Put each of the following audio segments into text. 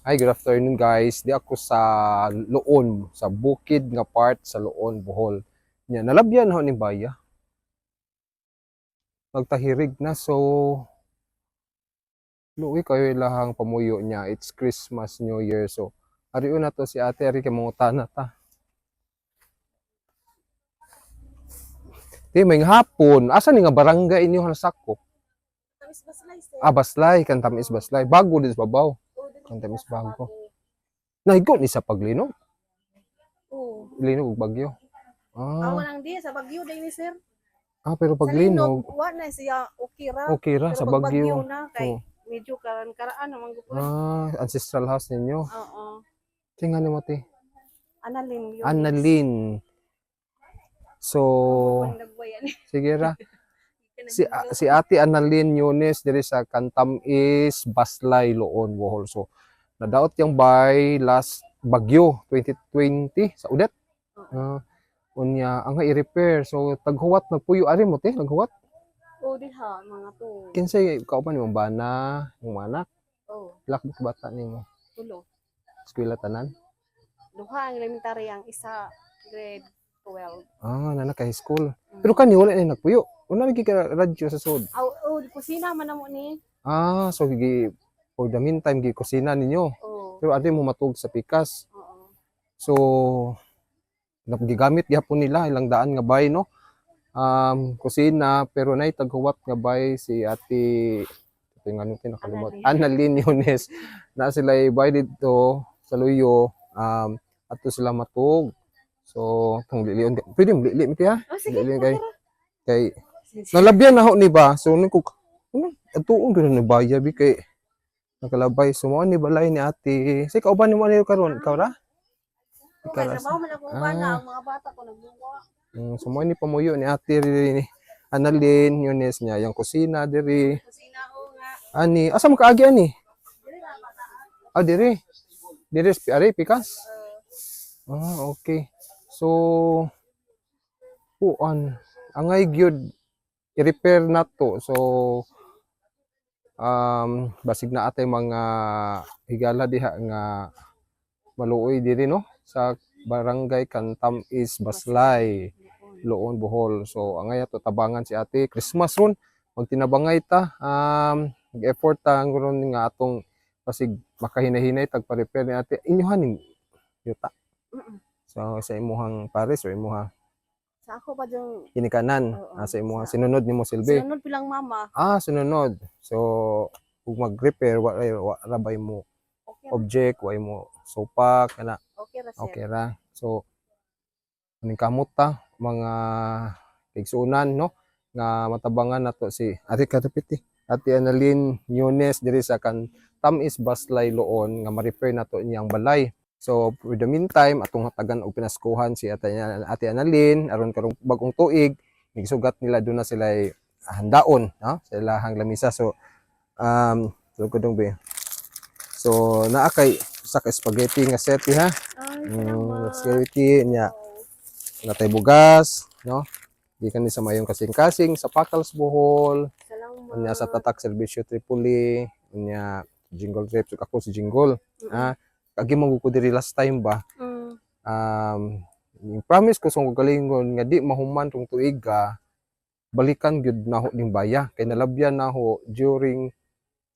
Hi, good afternoon guys. Di ako sa Loon, sa bukid nga part sa Loon, Bohol. Nya nalabyan ho ni Baya. Nagtahirig na so luwi kayo ilahang pamuyo niya. It's Christmas, New Year. So ariyo na to si Ate Ari kay mangutana ta. Di may hapon. Asa ni nga barangay inyo sakop? Tamis Baslay, sir. Baslay, kan Tamis Baslay. Bago din sa babaw. Oo, dili Kan Tamis kita sa bago. Baguio. Nahigo ni sa paglinog. Oo. Linog ug bagyo. Awa lang di sa Baguio din ni sir. Pero Sa Linog, paglinog, wa na siya okay ra. okay ra Pero sa pag Baguio bagyo. na kay Oh. medyo karaan naman gupon. Ancestral house ninyo. Oo. Tingnan ni mo ti. Analin yun. Annalyn. So, Pag nagbayan. sige ra. Si Ate Annalyn Yunes diri sa Tamis Baslay, Loon, Bohol. So, nadaot yang by last Bagyo 2020 sa udet. Unya ang i-repair. So, taghuwat na puyo ari mo ti, naghuwat. Oo, diha mga to. Kinsay kauban ni mo bana, yung anak, Oo, ilak bata nimo. tulo. Eskwela tanan. Duha ang elementary ang isa grade 12. Nana ka high school. Pero kani wala na nagpuyo. Una lagi ka radyo sa sud. Oo, kusina man namo ni. So gi for the meantime gi kusina ninyo. Oo. Pero adi mo matug sa pikas. Oo. So nagigamit gyapon nila ilang daan nga bay no. Kusina pero nay taghuwat nga bay si Ate tingnan natin nakalimot. Annalyn Yunes na sila bay dito sa Luyo ato sila matug. So tong lilion pwede mo lili mi ha. Oh, sige. Lili kay nalabyan na ho ni ba. So niko atuon gyud ni baya bi kay nakalabay sumuan ni balay ni Ate. Say kauban nimo ani karon ikaw ra? Kay trabaho man ako bana ang mga bata ko nagbuwa. Sumuan ni pamuyo ni Ate ri Annalyn Yunes niya yung kusina diri. Kusina o nga. Ani asa mo kaagi ani? Dili na bataan. Diri. Diri ari pikas. Okay. So angay gyud i-repair na to. So basig na atay mga higala diha nga maluoy diri no sa barangay Tamis Baslay, Loon, Bohol. So angay ato tabangan si Ate Christmas ron magtinabangay ta effort ta ron nga atong basig makahinahinay tagpa-repair ni Ate inyohan ning yuta. So sa imuhang pares o imuha Sa ako ba yung kinikanan sa imuhang sinunod nimo silbi. sinunod bilang mama. Sununod. So kung mag-repair wa ra bay mo Okay. object, wa mo sopa kana Okay ra sir. okay ra. So aning kamot ta mga igsuunan no nga matabangan nato si Ate Karapiti. Ate Annalyn Yunes diri sa Tamis Baslay, Loon nga ma-repair nato niyang balay. So for the meantime atong hatagan og pinaskuhan si Ate Annalyn aron karong bagong tuig nigsugat nila doon na sila handaon no sa ilahang lamisa. So lugod be. So naa kay sa spaghetti nga set ha. Spaghetti nya natay bugas no. Gikan ni sa mayong kasing-kasing sa Pakals Bohol. Nya sa Tatak Serbisyo Tripoli, nya Jingle Reps ako si Jingle. Kagi mo ko diri last time ba. Yung promise ko sa galingon nga di mahuman tong tuig balikan gyud naho ning baya kay nalabyan naho during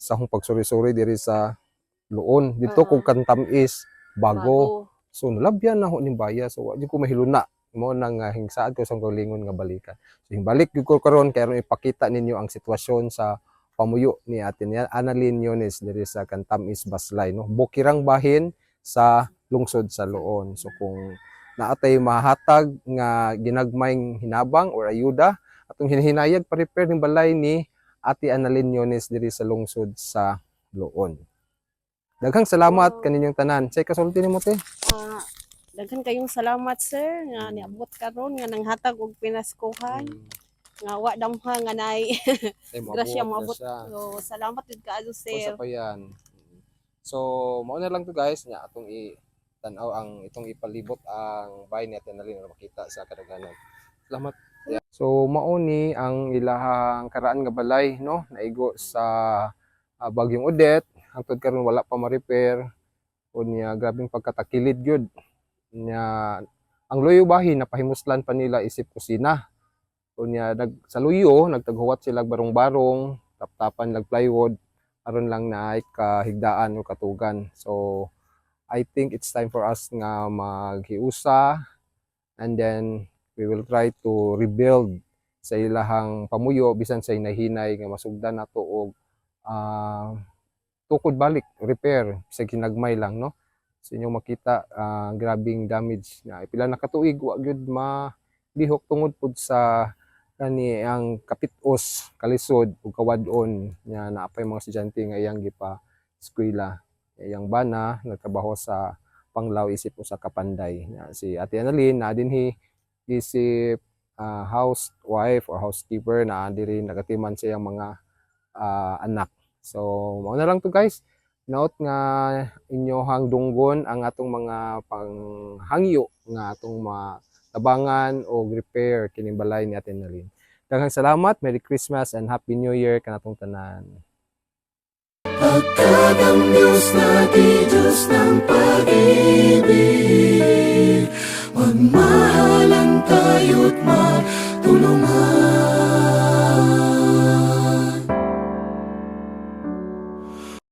sa akong pagsuri-suri diri sa Loon dito kung Tamis bago. So nalabyan naho ning baya so di ko mahiluna mo nang hingsaad ko sa galingon nga balikan. So himbalik gyud ko karon kay aron ipakita ninyo ang sitwasyon sa pamuyo ni Ate Annalyn Yunes diri sa Tamis Baslay no. Bukirang bahin sa lungsod sa Loon. So kung naatay mahatag nga ginagmayng hinabang or ayuda atong hinayag pa-repair ning balay ni Ate Annalyn Yunes diri sa lungsod sa Loon. Daghang salamat kaninyong tanan. Say kasulti nimo te. Daghan kayong salamat sir nga niabot karon nga nanghatag og pinaskuhan. Nga wa damha nga nay grasya maabot. So salamat jud kaayo sir. Usa pa yan. So mao na lang to guys nya atong tan-aw ang itong ipalibot ang bahay ni Ate Annalyn na makita sa kadaghanan. Salamat. So mao ni ang ilahang karaan nga balay no naigo sa Bagyong Odette hangtod karon wala pa ma-repair. Unya grabing pagkatakilid gyud. Nya ang luyo bahin napahimuslan pa nila isip kusina. Unya sa luyo nagtaghuwat sila barong-barong, taptapan lag plywood aron lang naay kahigdaan o katugan. So I think it's time for us nga maghiusa, and then we will try to rebuild sa ilahang pamuyo bisan sa hinahinay nga masugdan nato og tukod balik, repair sa ginagmay lang, no? Sa inyong makita, grabing damage na pila na katuig wa gyud malihok tungod pud sa kani ang kapitos, kalisod ug kawadon nya naapay mga estudyante nga iyang gipa eskwela. Iyang bana nagtrabaho sa Panglao isip usa ka panday. Si Ate Annalyn na dinhi isip housewife or housekeeper na diri nagatiman sa iyang mga anak. So mao na lang to guys. Note nga inyohang dunggon ang atong mga panghangyo nga atong tabangan o repair kining balay ni Ate Annalyn. Daghang salamat, Merry Christmas and Happy New Year kanatong tanan. Pagkadang Diyos na di Diyos ng pag-ibig, magmahalan tayo.